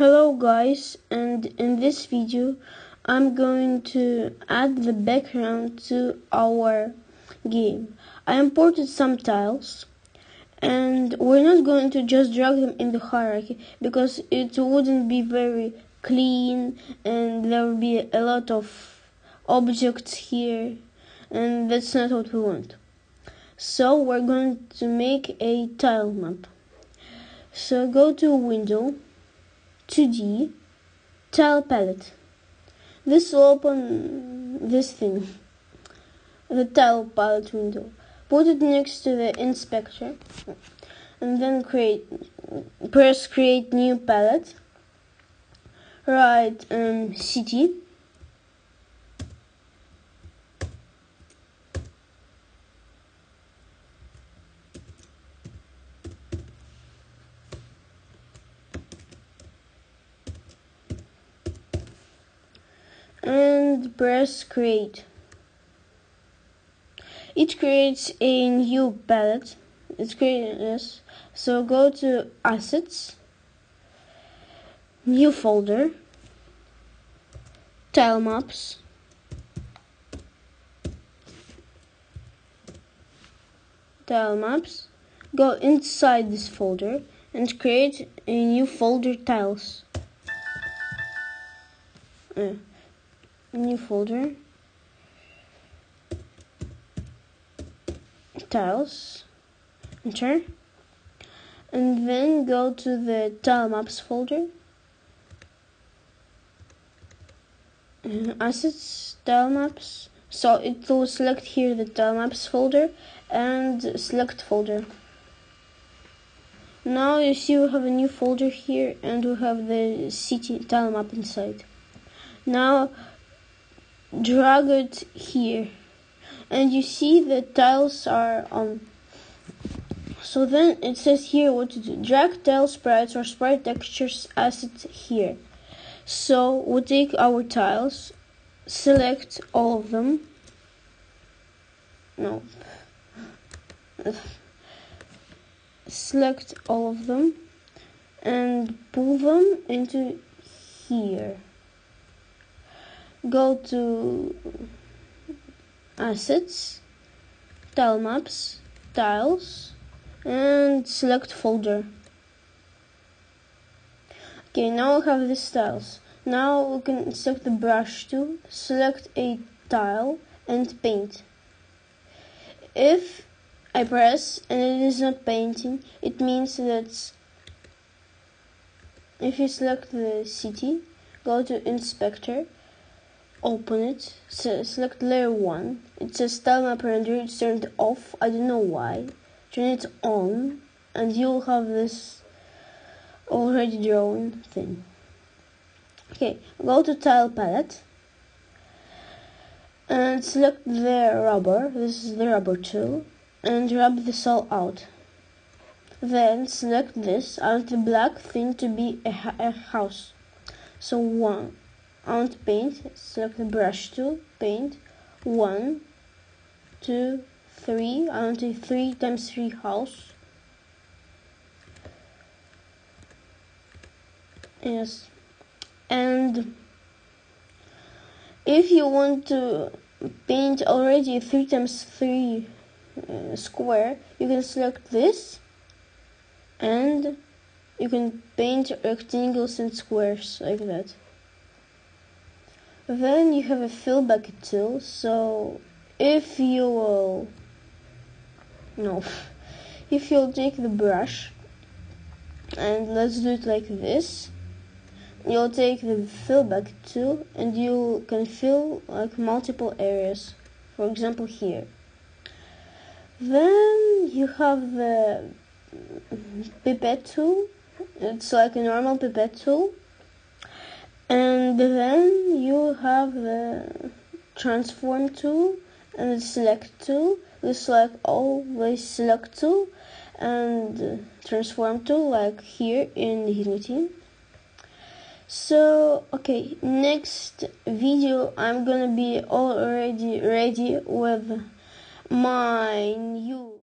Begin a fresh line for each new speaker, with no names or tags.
Hello guys, and in this video I'm going to add the background to our game. I imported some tiles and we're not going to just drag them in the hierarchy because it wouldn't be very clean and there will be a lot of objects here and that's not what we want. So we're going to make a tile map. So go to Window, 2D, Tile Palette. This will open this thing, the Tile Palette window. Put it next to the inspector and then press Create New Palette. Write City. And press Create. It creates a new palette. It's creating this. So go to Assets, New Folder, Tile Maps, Tile Maps. Go inside this folder and create a new folder, Tiles. New folder, Tiles, enter, and then go to the Tile Maps folder, Assets, Tile Maps. So it will select here the Tile Maps folder and select folder. Now you see we have a new folder here and we have the city tile map inside. Now drag it here and you see the tiles are on. So then it says here what to do. Drag tile sprites or sprite textures assets here. So we'll take our tiles, select all of them. No. Select all of them and pull them into here. Go to Assets, Tile Maps, Tiles, and select folder. Okay, now we have these tiles. Now we can select the brush tool, select a tile, and paint. If I press and it is not painting, it means that if you select the city, go to Inspector, open it, select layer 1. It says tile map render, it's turned off, I don't know why. Turn it on and you'll have this already drawn thing. Okay, go to Tile Palette and select the rubber, this is the rubber tool, and rub this all out. Then select this, I want the black thing to be a house. So I want to paint, select the brush tool, paint, 1, 2, 3, I want a 3 times 3 house. Yes, and if you want to paint already a 3 times 3 square, you can select this and you can paint rectangles and squares like that. Then you have a fill bucket tool, so if you'll take the brush and let's do it like this, you'll take the fill bucket tool and you can fill like multiple areas, for example here. Then you have the pipette tool, it's like a normal pipette tool. And then you have the transform tool and the select tool. This like all the select tool and transform tool like here in Unity. So okay, next video I'm gonna be already ready with my new